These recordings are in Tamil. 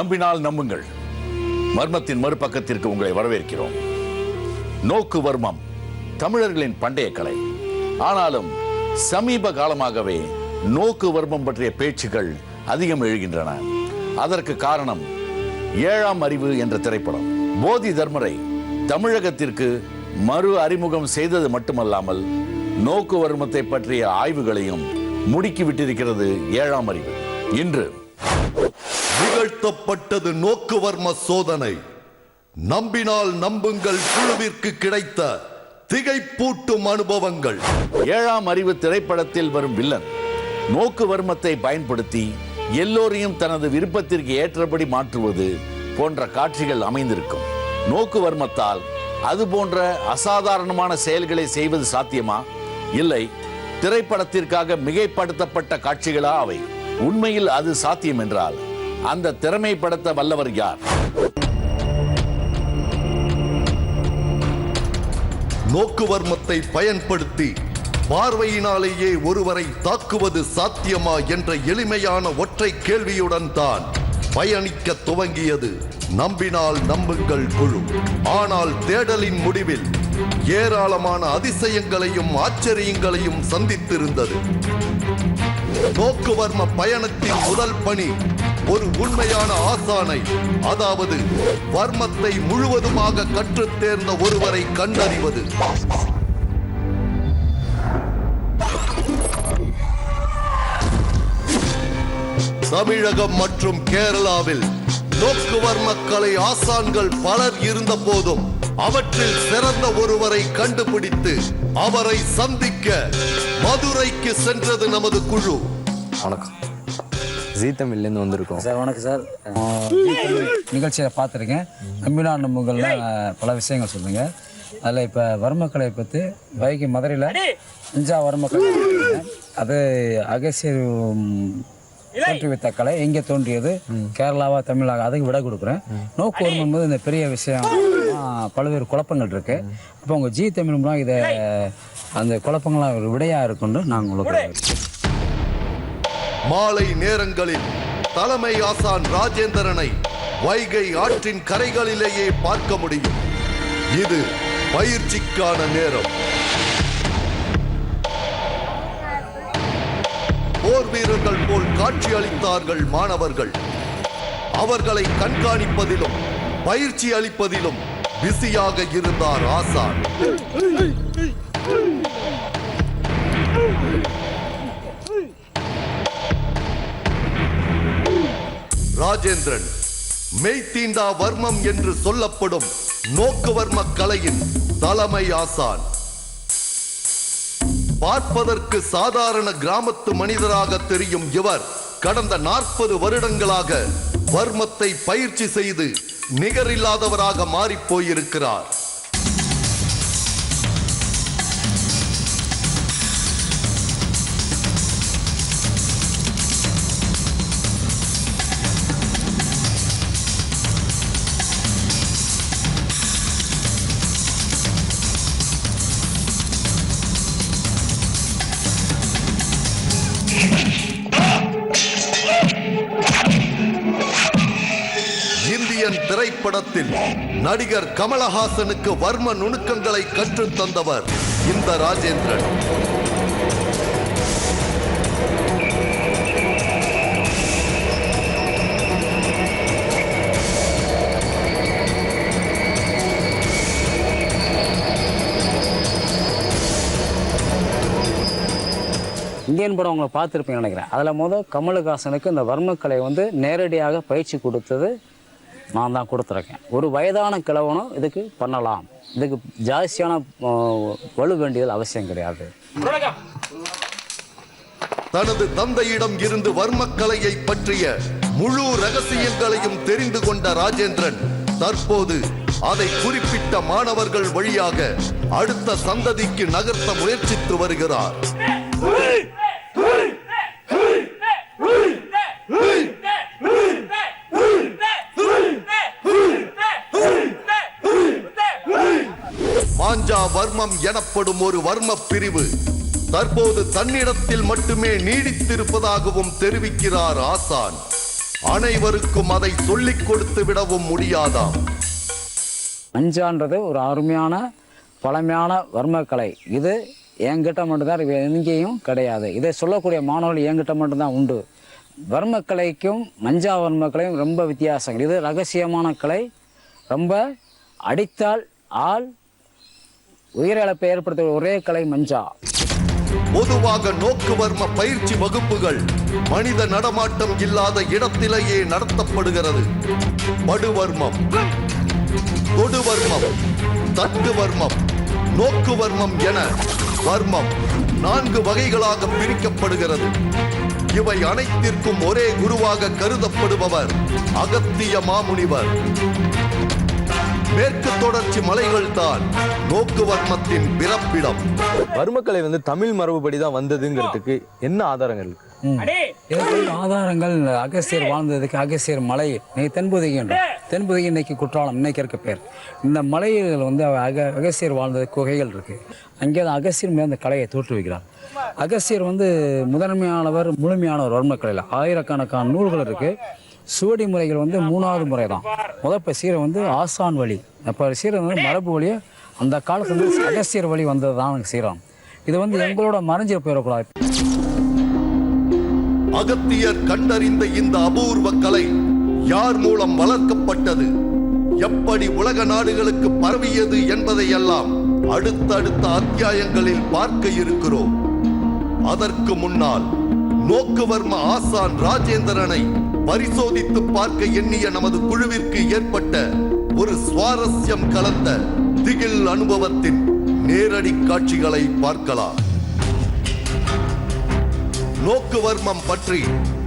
நம்பினால் நம்புங்கள். மர்மத்தின் மறுபக்கத்திற்கு உங்களை வரவேற்கிறோம். நோக்கு வர்மம் தமிழர்களின் பண்டைய கலை. ஆனாலும் சமீப காலமாகவே நோக்கு வர்மம் பற்றிய பேச்சுக்கள் அதிகம் எழுகின்றன. அதற்கு காரணம் 7ஆம் அறிவு என்ற திரைப்படம். போதி தர்மரை தமிழகத்திற்கு மறு அறிமுகம் செய்தது மட்டுமல்லாமல் நோக்கு வர்மத்தை பற்றிய ஆய்வுகளையும் முடுக்கிவிட்டிருக்கிறது 7ஆம் அறிவு. இன்று நிகழ்த்தப்பட்டது நோக்குவர்ம சோதனை. நம்பினால் நம்புங்கள் குழுவிற்கு கிடைத்த திகைப்பூட்டும் அனுபவங்கள். 7ஆம் அறிவு திரைப்படத்தில் வரும் வில்லன் நோக்கு வர்மத்தை பயன்படுத்தி எல்லோரையும் தனது விருப்பத்திற்கு ஏற்றபடி மாற்றுவது போன்ற காட்சிகள் அமைந்திருக்கும். நோக்கு வர்மத்தால் அது போன்ற அசாதாரணமான செயல்களை செய்வது சாத்தியமா? இல்லை, திரைப்படத்திற்காக மிகைப்படுத்தப்பட்ட காட்சிகளா அவை? உண்மையில் அது சாத்தியம் என்றால் அந்த திறமைப்படுத்த வல்லவர் யார்? நோக்குவர்மத்தை பயன்படுத்தி பார்வையினாலேயே ஒருவரை தாக்குவது சாத்தியமா என்ற எளிமையான ஒற்றை கேள்வியுடன் தான் பயணிக்க துவங்கியது நம்பினால் நம்புங்கள் குழு. ஆனால் தேடலின் முடிவில் ஏராளமான அதிசயங்களையும் ஆச்சரியங்களையும் சந்தித்திருந்தது. நோக்குவர்ம பயணத்தின் முதல் பணி ஒரு உண்மையான ஆசானை, அதாவது வர்மத்தை முழுவதுமாக கற்றுத் தேர்ந்த ஒருவரை கண்டறிவது. தமிழகம் மற்றும் கேரளாவில் நோக்குவர்ம கலை ஆசான்கள் பலர் இருந்த போதும் அவற்றில் சிறந்த ஒருவரை கண்டுபிடித்து அவரை சந்திக்க மதுரைக்கு சென்றது நமது குழு. வணக்கம், ஜீ தமிழ்லேருந்து வந்திருக்கோம் சார். வணக்கம் சார். நிகழ்ச்சியை பார்த்துருக்கேன். நம்பினால் நம்புகள்லாம் பல விஷயங்கள் சொல்லுங்க. அதில் இப்போ வர்மக்கலை பற்றி வைகை மதுரையில் 5 வர்மக்கலை, அது அகசியர் தோற்றுவித்த கலை எங்கே தோன்றியது, கேரளாவா தமிழாக, அதுக்கு விட கொடுக்குறேன். நோக்கு வர்மம் போது இந்த பெரிய விஷயம் பல்வேறு குழப்பங்கள் இருக்கு. அப்போ உங்கள் ஜீ தமிழ் மூலம் இதை அந்த குழப்பங்களாக ஒரு விடையாக இருக்குன்னு நான் உங்களுக்கு. மாலை நேரங்களில் தலைமை ஆசான் ராஜேந்திரனை வைகை ஆற்றின் கரைகளிலேயே பார்க்க முடியும். இது பயிற்சிக்கான நேரம். போர் வீரர்கள் போல் காட்சி அளித்தார்கள் மாணவர்கள். அவர்களை கண்காணிப்பதிலும் பயிற்சி அளிப்பதிலும் பிஸியாக இருந்தார் ஆசான். ராஜேந்திரன் மெய்தீண்டா வர்மம் என்று சொல்லப்படும் நோக்குவர்ம கலையின் தலைமை ஆசான். பார்ப்பதற்கு சாதாரண கிராமத்து மனிதராக தெரியும் இவர் கடந்த 40 வருடங்களாக வர்மத்தை பயிற்சி செய்து நிகரில்லாதவராக மாறிப் போயிருக்கிறார். திரைப்படத்தில் நடிகர் கமலஹாசனுக்கு வர்ம நுணுக்கங்களை கற்றுத் தந்தவர் இந்த ராஜேந்திரன். இந்தியன் படம் உங்களை பார்த்துருப்பீங்கன்னு நினைக்கிறேன். அதில் கமலஹாசனுக்கு இந்த வர்மக்கலை நேரடியாக பயிற்சி கொடுத்தது நான் தான் கொடுத்துருக்கேன். ஒரு வயதான கிழவனும் இதுக்கு பண்ணலாம். இதுக்கு ஜாஸ்தியான வலு வேண்டியது அவசியம் கிடையாது. தனது தந்தையிடம் இருந்து வர்மக்கலையை பற்றிய முழு ரகசியங்களையும் தெரிந்து கொண்ட ராஜேந்திரன் தற்போது அதை குறிப்பிட்ட மாணவர்கள் வழியாக அடுத்த சந்ததிக்கு நகர்த்த முயற்சித்து வருகிறார். மாஞ்சா வர்மம் எனப்படும் ஒரு வர்ம பிரிவு தற்போது தன்னிடத்தில் மட்டுமே நீடித்திருப்பதாகவும் தெரிவிக்கிறார் ஆசான். அனைவருக்கும் அதை சொல்லிக் கொடுத்து விடவும் முடியாதாம். மஞ்சான்றது ஒரு அருமையான பழமையான வர்மக்கலை. இது என்கிட்ட மட்டும்தான், எங்கேயும் கிடையாது. இதை சொல்லக்கூடிய மாணவர்கள் என்கிட்ட மட்டும்தான் உண்டு. வர்மக்கலைக்கும் மஞ்சா வர்மக்கலையும் ரொம்ப வித்தியாசங்கள். இது ரகசியமான கலை. ரொம்ப அடித்தால் ஆள் உயிரிழப்பை ஏற்படுத்த ஒரே கலை மஞ்சா. பொதுவாக நோக்குவர்ம பயிற்சி வகுப்புகள் மனித நடமாட்டம் இல்லாத இடத்திலேயே நடத்தப்படுகிறது. படுவர்மம், தொடுவர்மம், தட்டுவர்மம், நோக்குவர்மம் என வர்மம் 4 வகைகளாக பிரிக்கப்படுகிறது. இவை அனைத்திற்கும் ஒரே குருவாக கருதப்படுபவர் அகத்திய மாமுனிவர். மேற்கு தொடர்ச்சி மலைகள் தான் நோக்குவர்மத்தின் பிறப்பிடம். வர்மக்கலை தமிழ் மரபுபடி தான் வந்ததுங்கிறதுக்கு என்ன ஆதாரங்கள் இருக்கு? ஆதாரங்கள் அகசியர் வாழ்ந்ததுக்கு அகசியர் மலை தென்புதிகை என்ற தென்புதிகை இன்னைக்கு குற்றாலம் இன்னைக்கு இருக்க பேர். இந்த மலையில் அகசியர் வாழ்ந்தது குகைகள் இருக்கு. அங்கே தான் அகசியர் மேல் அந்த கலையை தோற்றுவிக்கிறார். அகசியர் முதன்மையானவர், முழுமையானவர் வர்மக்கலையில். ஆயிரக்கணக்கான நூல்கள் இருக்கு. சுவடி முறைகள் 3வது முறை தான். முதல் சீரை ஆசான் வழி. அப்போ சீரை மரபு வழியை அந்த காலத்துல அகசியர் வழி வந்தது தான் சீரம். இது எங்களோட மறைஞ்சிட போயிடக்கூடாது. அகத்தியர் கண்டறிந்த இந்த அபூர்வ கலை யார் மூலம் வளர்க்கப்பட்டது, எப்படி உலக நாடுகளுக்கு பரவியது என்பதையெல்லாம் அடுத்தடுத்த அத்தியாயங்களில் பார்க்க இருக்கிறோம். அதற்கு முன்னால் நோக்குவர்ம ஆசான் ராஜேந்திரனை பரிசோதித்து பார்க்க எண்ணிய நமது குழுவிற்கு ஏற்பட்ட ஒரு சுவாரஸ்யம் கலந்த திகில் அனுபவத்தின் நேரடி காட்சிகளை பார்க்கலாம். நோக்குவர்மம் பற்றி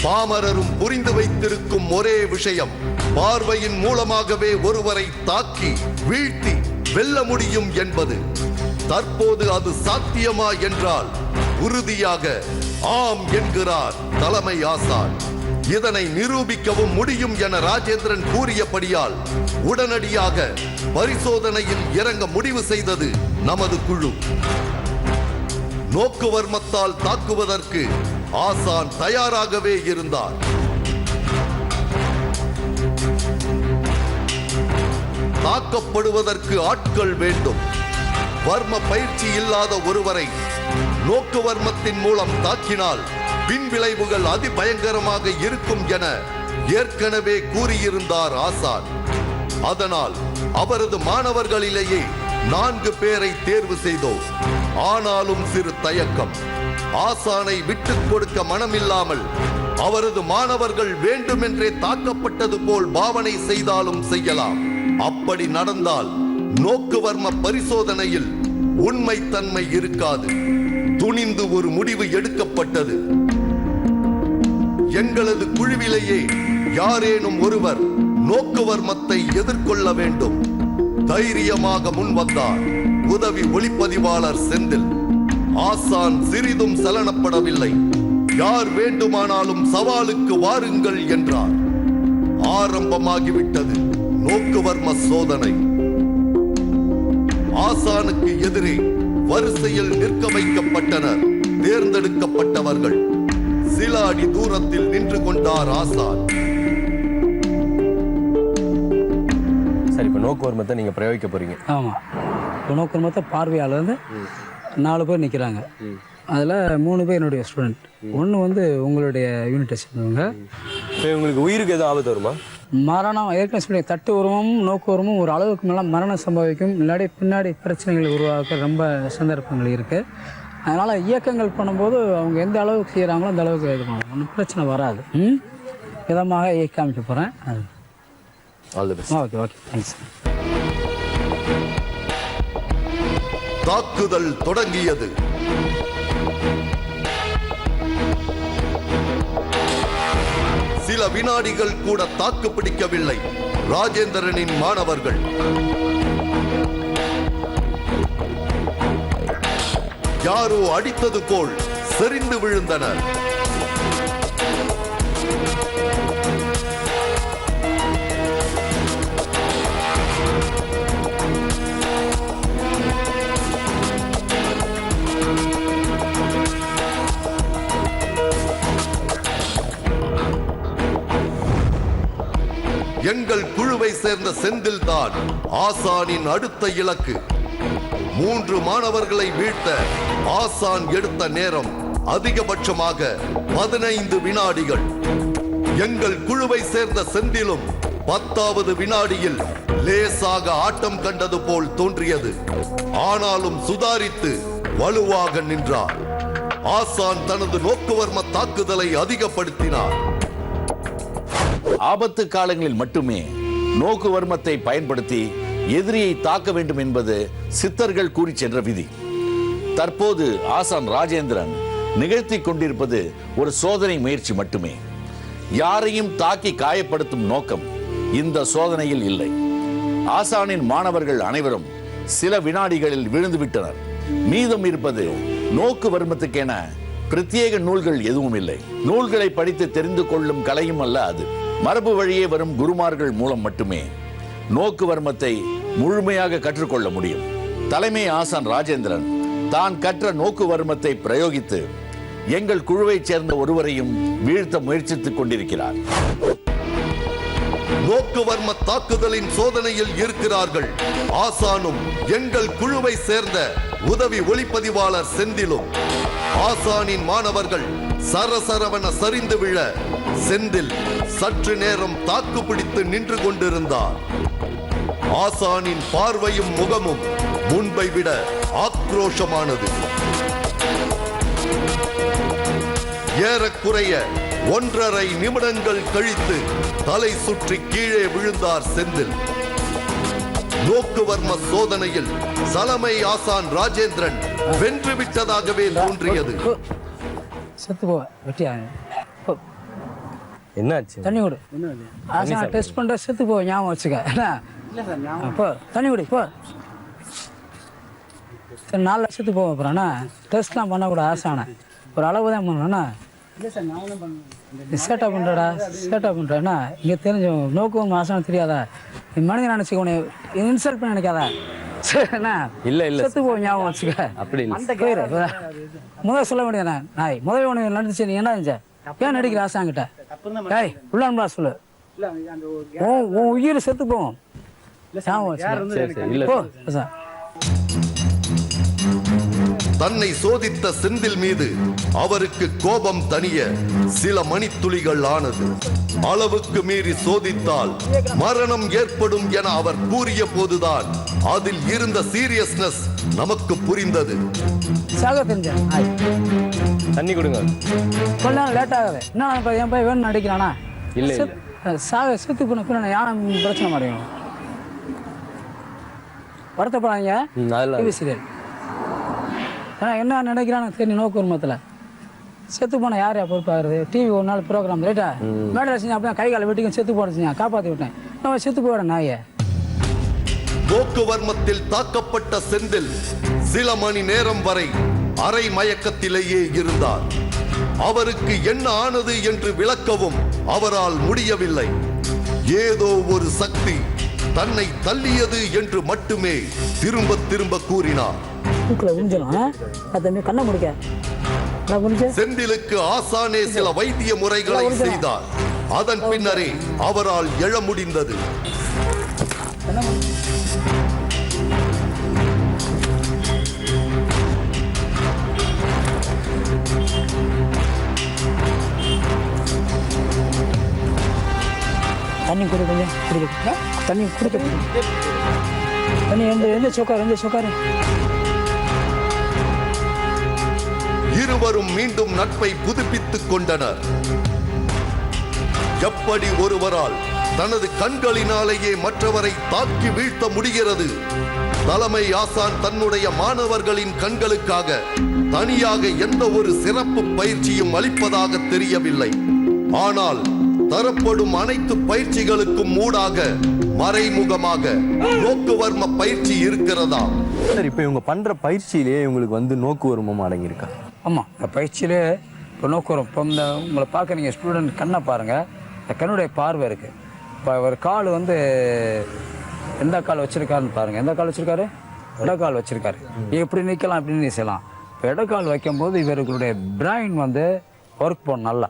பாமரரும் புரிந்து வைத்திருக்கும் ஒரே விஷயம், பார்வையின் மூலமாகவே ஒருவரை தாக்கி வீழ்த்தி வெல்ல முடியும் என்பது. தற்போது அது சாத்தியமா என்றால் உறுதியாக ஆம் என்கிறார் தலைமை ஆசான். இதனை நிரூபிக்கவும் முடியும் என ராஜேந்திரன் கூறியபடியால் உடனடியாக பரிசோதனையில் இறங்க முடிவு செய்தது நமது குழு. நோக்குவர்மத்தால் தாக்குவதற்கு ஆசான் தயாராகவே இருந்தார். தாக்கப்படுவதற்கு ஆட்கள் வேண்டும். வர்ம பயிற்சி இல்லாத ஒருவரை நோக்குவர்மத்தின் மூலம் தாக்கினால் பின்விளைவுகள் அதிபயங்கரமாக இருக்கும் என ஏற்கனவே கூறியிருந்தார் ஆசான். அதனால் அவரது மாணவர்களிலேயே 4 பேரை தேர்வு செய்தோம். ஆனாலும் சிறு தயக்கம். ஆசானை விட்டுக் கொடுக்க மனமில்லாமல் அவரது மாணவர்கள் வேண்டுமென்றே தாக்கப்பட்டது போல் பாவனை செய்தாலும் செய்யலாம். அப்படி நடந்தால் நோக்குவர்ம பரிசோதனையில் உண்மைத்தன்மை இருக்காது. துணிந்து ஒரு முடிவு எடுக்கப்பட்டது. எங்களது குழுவிலேயே யாரேனும் ஒருவர் நோக்குவர்மத்தை எதிர்கொள்ள வேண்டும். தைரியமாக முன்வந்தார் உதவி ஒளிப்பதிவாளர் செந்தில். ஆசான் சிறிதும் சலனப்படவில்லை. யார் வேண்டுமானாலும் சவாலுக்கு வாருங்கள் என்றார். ஆரம்பமாகிவிட்டது நோக்குவர்ம சோதனை. ஆசானுக்கு எதிரே வரிசையில் நிற்க வைக்கப்பட்டனர் தேர்ந்தெடுக்கப்பட்டவர்கள். சில அடி தூரத்தில் நின்று கொண்டார் ஆசான். சரி, இப்ப நோக்குவர்மத்தை நீங்க பிரயோகிக்க போறீங்க. ஆமா, இப்போ நோக்குவர்மத்தை பார்வையாளர் 4 பேர் நிற்கிறாங்க. அதில் 3 பேர் என்னுடைய ஸ்டூடெண்ட். ஒன்று உங்களுடைய யூனிட்டை சேர்ந்தவங்க. இப்போ உங்களுக்கு உயிருக்கு எதுவும் ஆபத்து வருமா? மரணம் ஏற்கனவே சொல்லி தட்டு உருவமும் நோக்கு உருவமும் ஒரு அளவுக்கு மேலே மரணம் சம்பவிக்கும். இல்லாட்டி பின்னாடி பிரச்சனைகள் உருவாக்க ரொம்ப சந்தர்ப்பங்கள் இருக்குது. அதனால் இயக்கங்கள் பண்ணும்போது அவங்க எந்த அளவுக்கு செய்கிறாங்களோ அந்த அளவுக்கு இது பண்ணுவோம். ஒன்றும் பிரச்சனை வராது. விதமாக இயக்கி காமிக்க போகிறேன். All the best. Okay okay, thanks. தாக்குதல் தொடங்கியது. சில வினாடிகள் கூட தாக்கு பிடிக்கவில்லை ராஜேந்திரனின் மாணவர்கள். யாரோ அடித்தது போல் சரிந்து விழுந்தனர். எங்கள் குழுவை சேர்ந்த செந்தில் தான் ஆசானின் அடுத்த இலக்கு. 3 மாணவர்களை வீழ்த்த ஆசான் எடுத்த நேரம் அதிகபட்சமாக 15 வினாடிகள். எங்கள் குழுவை சேர்ந்த செந்திலும் 10வது வினாடியில் லேசாக ஆட்டம் கண்டது போல் தோன்றியது. ஆனாலும் சுதாரித்து வலுவாக நின்றார். ஆசான் தனது நோக்குவர்ம தாக்குதலை அதிகப்படுத்தினார். ஆபத்து காலங்களில் மட்டுமே நோக்குவர்மத்தை பயன்படுத்தி எதிரியை தாக்க வேண்டும் என்பது சித்தர்கள் கூறி சென்ற விதி. தற்போது ஆசான் ராஜேந்திரன் நிகழ்த்தி கொண்டிருப்பது ஒரு சோதனை முயற்சி மட்டுமே. யாரையும் தாக்கி காயப்படுத்தும் நோக்கம் இந்த சோதனையில் இல்லை. ஆசானின் மாணவர்கள் அனைவரும் சில வினாடிகளில் விழுந்துவிட்டனர். மீதம் இருப்பது நோக்குவர்மத்துக்கென பிரத்யேக நூல்கள் எதுவும் இல்லை. நூல்களை படித்து தெரிந்து கொள்ளும் கலையும் அல்ல அது. மரபு வழியே வரும் குருமார்கள் மூலம் மட்டுமே நோக்குவர்மத்தை முழுமையாக கற்றுக்கொள்ள முடியும். தலைமை ஆசான் ராஜேந்திரன் தான் கற்ற நோக்குவர்மத்தை பிரயோகித்து எங்கள் குழுவைச் சேர்ந்த ஒருவரையும் வீழ்த்த முயற்சித்துக் கொண்டிருக்கிறார். நோக்குவர்ம தாக்குதலின் சோதனையில் இருக்கிறார்கள் ஆசானும் எங்கள் குழுவை சேர்ந்த உதவி ஒளிப்பதிவாளர் செந்திலும். ஆசானின் மாணவர்கள் சரசரவன சரிந்து விழ செந்தில் சற்று நேரம் தாக்கு பிடித்து நின்று கொண்டிருந்தார். ஆசானின் பார்வையும் முகமும் முன்பை விட ஆக்ரோஷமானது. ஏறக்குறைய 1.5 நிமிடங்கள் கழித்து தலை சுற்றி கீழே விழுந்தார் செந்தில். நோக்குவர்ம சோதனையில் சலமை ஆசான் ராஜேந்திரன் வென்று விட்டதாகவே தோன்றியது. என்னாச்சு? தண்ணி கொடு. ஆசான் டெஸ்ட் பண்ற செத்து போ, ஞாபகம் வச்சுக்க. தண்ணி குடி போ. 4 லட்சத்துக்கு போவோம். அப்புறம்ண்ணா டெஸ்ட்லாம் பண்ணக்கூடாது. ஆசானை ஒரு அளவு தான் பண்ணணும்ண்ணா. சேட்டா பண்ணுறடா, சேட்டா பண்ணுறேன்னா இங்கே தெரிஞ்ச நோக்குவம் ஆசானம் தெரியாதா? நீ மனிதன் நினச்சிக்க, உன்னை இன்சல்ட் பண்ணி நினைக்காதா? சரிண்ணா. இல்லை இல்லை, செத்து போ, ஞாபகம் வச்சுக்க. அப்படி இல்லை. அந்த கயிறு முதல் சொல்ல வேண்டியதானே. நாய் முதல் உனக்கு நடிச்சு நீ என்ன செஞ்ச? ஏன் நடிக்கிற ஆசாங்கிட்ட? ஏய் உள்ளான்பா சொல்லு. உன் உயிர் செத்து போவோம். தன்னை சோதித்த செந்தில் மீது அவருக்கு கோபம் தணிய சில மணித்துளிகள் ஆனது. அளவுக்கு மீறி சோதித்தால் மரணம் ஏற்படும் என அவர் கூறிய போதுதான் அதில் இருந்த சீரியஸ்னஸ் நமக்கு புரிந்தது. தண்ணி கொடுங்க. கொஞ்ச நேரம் லேட் ஆகுது. என்ன என் பையன் வேணும் நடிக்கிறானா? இல்லை செத்து போன யானை பிரச்சனை மாறியும் வருத்தப்படாங்க. சீரியல் ஏன்னா என்ன நினைக்கிறான்னு சரி. நோக்குவர்மத்தில் செத்து போன யார் பொறுப்பாகிறது? டிவி ஒரு நாள் ப்ரோக்ராம் ரைட்டா மேடல் செஞ்சா அப்படியே கை காலை வெட்டிக்கும் செத்து போட செஞ்சா காப்பாற்றி விட்டேன். நான் செத்து போட நாய. நோக்குவர்மத்தில் தாக்கப்பட்ட செந்தில் சில மணி நேரம் வரை அரை மயக்கத்திலேயே இருந்தார். அவருக்கு என்ன ஆனது என்று விளக்கவும் அவரால் முடியவில்லை. ஏதோ ஒரு சக்தி தன்னை தள்ளியது என்று மட்டுமே திரும்ப திரும்ப கூறினார். செந்திலுக்கு ஆசானே சில வைத்திய முறைகளை செய்தார். அதன் பின்னரே அவரால் எழ முடிந்தது. தண்ணி கொடு, கொஞ்சம் குடிக்க. தண்ணி குடிக்க. தண்ணி எந்த சொக்காரு. இருவரும் மீண்டும் நட்பை புதுப்பித்துக் கொண்டனர். எப்படி ஒருவரால் தனது கண்களினாலேயே மற்றவரை தாக்கி வீழ்த்த முடிகிறது? தலைமை ஆசான் தன்னுடைய மாணவர்களின் கண்களுக்காக தனியாக எந்த ஒரு சிறப்பு பயிற்சியும் அளிப்பதாக தெரியவில்லை. ஆனால் தரப்படும் அனைத்து பயிற்சிகளுக்கும் ஊடாக மறைமுகமாக நோக்குவர்ம பயிற்சி இருக்கிறதா? சார், இப்போ இவங்க பண்ற பயிற்சியிலேயே இவங்களுக்கு நோக்குவர்மம் அடங்கியிருக்கா? ஆமாம், இந்த பயிற்சியிலே இப்போ நோக்குவரம். இப்போ இந்த உங்களை பார்க்க நீங்கள் ஸ்டூடெண்ட் கண்ணை பாருங்கள். இந்த கண்ணுடைய பார்வை இருக்குது. இப்போ ஒரு கால் எந்த கால் வச்சுருக்காருன்னு பாருங்கள். எந்த கால் வச்சுருக்காரு? இடக்கால் வச்சுருக்காரு. எப்படி நிற்கலாம், அப்படின்னு செய்யலாம். இப்போ இடக்கால் வைக்கும்போது இவர்களுடைய பிரைன் ஒர்க் பண்ணும் நல்லா.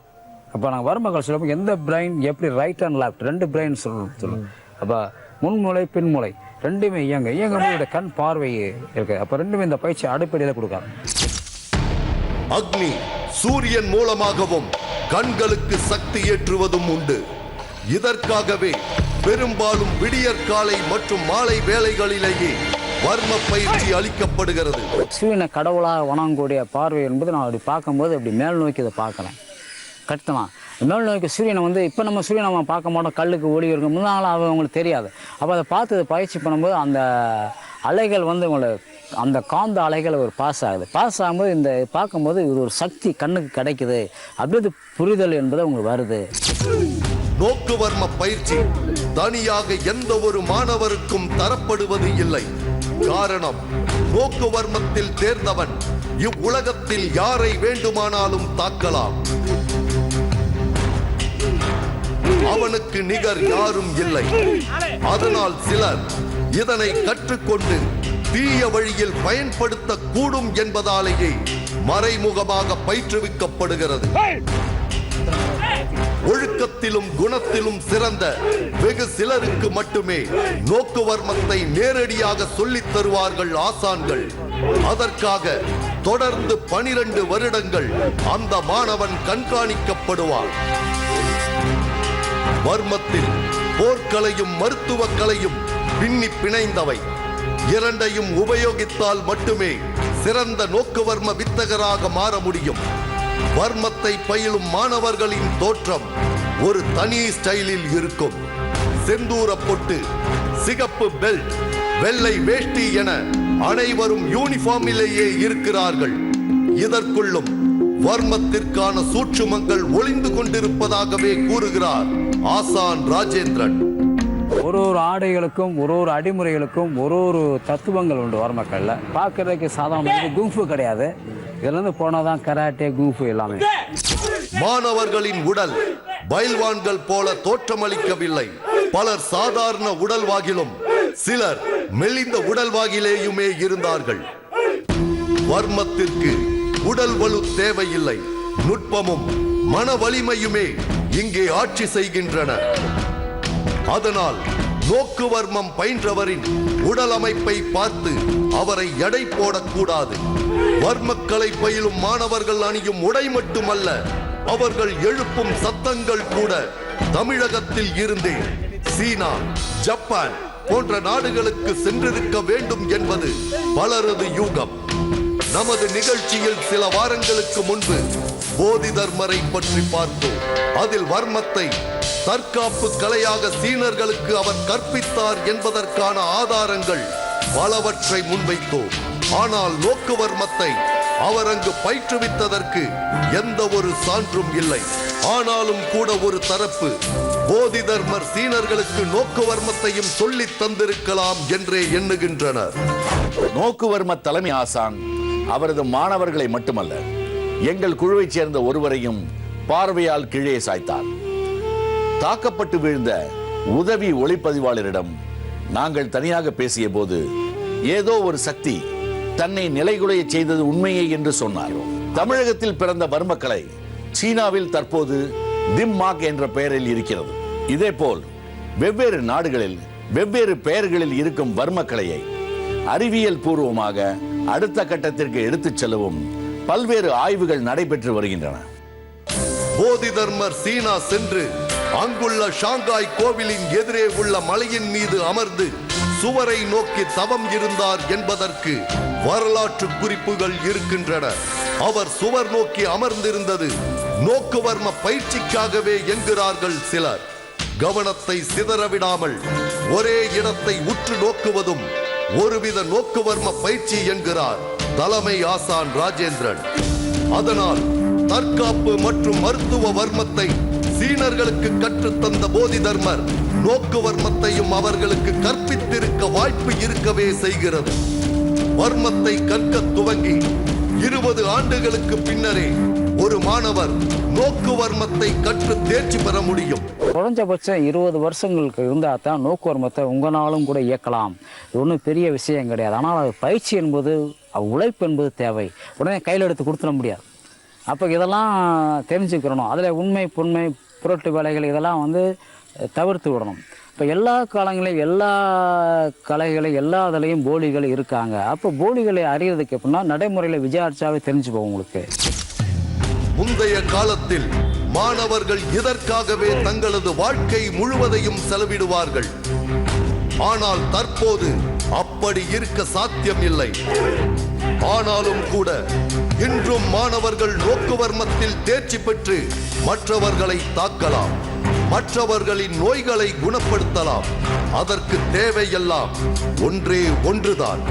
அப்போ நாங்கள் வர்மக்கலை சொல்லுவோம் எந்த பிரெயின் எப்படி ரைட் அண்ட் லெஃப்ட் 2 பிரெயின் சொல்லுவோம். அப்போ முன்மூளை பின்மூளை ரெண்டுமே இயங்கும்போது கண் பார்வை இருக்கு. அப்போ ரெண்டுமே இந்த பயிற்சி அடிப்படையில் கொடுக்காங்க. அக்னி சூரியன் மூலமாகவும் கண்களுக்கு சக்தி ஏற்றுவதும் உண்டு. இதற்காகவே பெரும்பாலும் விடியற்காலை மற்றும் மாலை வேளைகளிலேயே வர்ம பயிற்சி அளிக்கப்படுகிறது. சூரியனை கடவுளாக வணங்கக்கூடிய பார்வை என்பது நான் அப்படி பார்க்கும்போது அப்படி மேல் நோக்கி இதை பார்க்குறேன். கரெக்டுதான். மேல் நோக்கி சூரியனை வந்து இப்போ நம்ம சூரியனை நம்ம பார்க்க மாட்டோம், கல்லுக்கு ஒளி இருக்கும், முன்னாள் அவங்களுக்கு தெரியாது. அப்போ அதை பார்த்து அதை பயிற்சி பண்ணும்போது அந்த அலைகள் வந்து உங்களுக்கு அந்த காந்த அலைகள் ஒரு பாஸ் ஆகும்போது இந்த பார்க்கும்போது இது ஒரு சக்தி கண்ணுக்கு கிடைக்குது அப்படி புரிதல் என்பது உங்களுக்கு வருது. நோக்கு வர்ம பயிற்சி தனியாக எந்த ஒரு மாணவருக்கும் தரப்படுவது இல்லை. காரணம், நோக்கு வர்மத்தில் தேர்ந்தவன் இவ்வுலகத்தில் யாரை வேண்டுமானாலும் தாக்கலாம். அவனுக்கு நிகர் யாரும் இல்லை. அதனால் சிலர் இதனை கற்றுக்கொண்டு தீய வழியில் பயன்படுத்த கூடும் என்பதாலேயே மறைமுகமாக பயிற்றுவிக்கப்படுகிறது. ஒழுக்கத்திலும் குணத்திலும் சிறந்த வெகு சிலருக்கு மட்டுமே நோக்கு வர்மத்தை நேரடியாக சொல்லித் தருவார்கள் ஆசான்கள். அதற்காக தொடர்ந்து 12 வருடங்கள் அந்த மாணவன் கண்காணிக்கப்படுவான். வர்மத்தில் போர்க்கலையும் மருத்துவக் கலையும் பின்னி பிணைந்தவை. இரண்டையும் உபயோகித்தால் மட்டுமே சிறந்த நோக்குவர்ம வித்தகராக மாற முடியும். வர்மத்தை பயிலும் மாணவர்களின் தோற்றம் ஒரு தனி ஸ்டைலில் இருக்கும். செந்தூர பொட்டு, சிகப்பு பெல்ட், வெள்ளை வேஷ்டி என அனைவரும் யூனிஃபார்மிலேயே இருக்கிறார்கள். இதற்குள்ளும் வர்மத்திற்கான சூட்சுமங்கள் ஒளிந்து கொண்டிருப்பதாகவே கூறுகிறார் ஆசான் ராஜேந்திரன். ஒரு ஆடைகளுக்கும் ஒரு அடிமுறைகளுக்கும் ஒரு தத்துவங்கள் உண்டு. வர்மக்கல்ல பார்க்கறதுக்கு சாதாரண குங்ஃபு கிடையாது. இதுலேருந்து போனாதான் கராட்டே குங்ஃபு எல்லாமே. மாணவர்களின் உடல் பைல்வான்கள் போல தோற்றமளிக்கவில்லை. பலர் சாதாரண உடல்வாகிலும் சிலர் மெலிந்த உடல்வாகிலேயுமே இருந்தார்கள். வர்மத்திற்கு உடல் வலு தேவையில்லை. நுட்பமும் மன வலிமையுமே இங்கே ஆட்சி செய்கின்றன. அதனால் நோக்கு வர்மம் பயின்றவரின் உடல் அமைப்பை பார்த்து அவரை எடை போடக்கூடாது. வர்மக்கலை பயிலும் மாணவர்கள் அணியும் உடை மட்டுமல்ல, அவர்கள் எழுப்பும் சத்தங்கள் கூட தமிழகத்தில் இருந்தே சீனா, ஜப்பான் போன்ற நாடுகளுக்கு சென்றிருக்க வேண்டும் என்பது பலரது யூகம். நமது நிகழ்ச்சியில் சில வாரங்களுக்கு முன்பு போதி தர்மரை பற்றி பார்த்தோம். அதில் வர்மத்தை தற்காப்பு கலையாக சீனர்களுக்கு அவர் கற்பித்தார் என்பதற்கான ஆதாரங்கள் பலவற்றை முன்வைத்தோம். ஆனால் நோக்கு வர்மத்தை அவர் அங்கு பயிற்றுவித்ததற்கு எந்த ஒரு சான்றும் இல்லை. ஆனாலும் கூட ஒரு தரப்பு போதி தர்மர் சீனர்களுக்கு நோக்கு வர்மத்தையும் சொல்லித் தந்திருக்கலாம் என்றே எண்ணுகின்றனர். நோக்குவர்ம தலைமை ஆசான் அவரது மாணவர்களை மட்டுமல்ல, எங்கள் குழுவைச் சேர்ந்த ஒருவரையும் பார்வையால் கீழே சாய்த்தார். தாக்கப்பட்டு வீழ்ந்த உதவி ஒளிப்பதிவாளரிடம் நாங்கள் தனியாக பேசிய போது ஏதோ ஒரு சக்தி தன்னை நிலைகுலைய செய்தது உண்மையே என்று சொன்னார். தமிழகத்தில் பிறந்த வர்மக்கலை சீனாவில் தற்போது திம்மாக் என்ற பெயரில் இருக்கிறது. இதேபோல் வெவ்வேறு நாடுகளில் வெவ்வேறு பெயர்களில் இருக்கும் வர்மக்கலையை அறிவியல் பூர்வமாக அடுத்த கட்டத்திற்கு எடுத்துச் செல்லவும் பல்வேறு ஆய்வுகள் நடைபெற்று வருகின்றன. போதி தர்மர் சீனா சென்று அங்குள்ள ஷாங்காய் கோவிலின் எதிரே உள்ள மலையின் மீது அமர்ந்து சுவரை நோக்கி தவம் இருந்தார் என்பதற்கு வரலாற்று குறிப்புகள் இருக்கின்றன. அவர் சுவர் நோக்கி அமர்ந்திருந்தது நோக்குவர்ம பயிற்சிக்காகவே என்கிறார்கள் சிலர். கவனத்தை சிதறவிடாமல் ஒரே இடத்தை உற்று நோக்குவதும் ஒருவித நோக்குவர்ம பயிற்சி என்கிறார் தலைமை ஆசான் ராஜேந்திரன். அதனால் தற்காப்பு மற்றும் மருத்துவ வர்மத்தை சீனர்களுக்கு கற்றுத்தந்த போதி தர்மர் நோக்கு வர்மத்தையும் அவர்களுக்கு கற்பித்திருக்க வாய்ப்பு இருக்கவே செய்கிறது. வர்மத்தை கற்க துவங்கி 20 ஆண்டுகளுக்கு பின்னரே ஒரு மாணவர் நோக்கு வர்மத்தை கற்று தேர்ச்சி பெற முடியும். குறைஞ்சபட்சம் 20 வருஷங்களுக்கு இருந்தால் தான் நோக்கு வர்மத்தை உங்களாலும் கூட இயக்கலாம். இது ஒன்றும் பெரிய விஷயம் கிடையாது. ஆனால் அது பயிற்சி என்பது உழைப்பு என்பது தேவை. உடனே கையில் எடுத்து கொடுத்துட முடியாது. அப்போ இதெல்லாம் தெரிஞ்சுக்கிறணும். அதில் உண்மை புண்மை புரட்டு வேலைகள் இதெல்லாம் வந்து தவிர்த்து விடணும். இப்போ எல்லா காலங்களையும் எல்லா கலைகளையும் எல்லா இதுலேயும் போலிகள் இருக்காங்க. அப்போ போலிகளை அறியறதுக்கு எப்படின்னா நடைமுறையில் விசாரிச்சாவே தெரிஞ்சுப்போம் உங்களுக்கு. முந்தைய காலத்தில் மாணவர்கள் இதற்காகவே தங்களது வாழ்க்கை முழுவதையும் செலவிடுவார்கள். ஆனால் தற்போது அப்படி இருக்க சாத்தியம் இல்லை. ஆனாலும் கூட இன்றும் மாணவர்கள் நோக்குவர்மத்தில் தேர்ச்சி பெற்று மற்றவர்களை தாக்கலாம், மற்றவர்களின் நோய்களை குணப்படுத்தலாம். அதற்கு தேவையெல்லாம் ஒன்றே ஒன்றுதான்.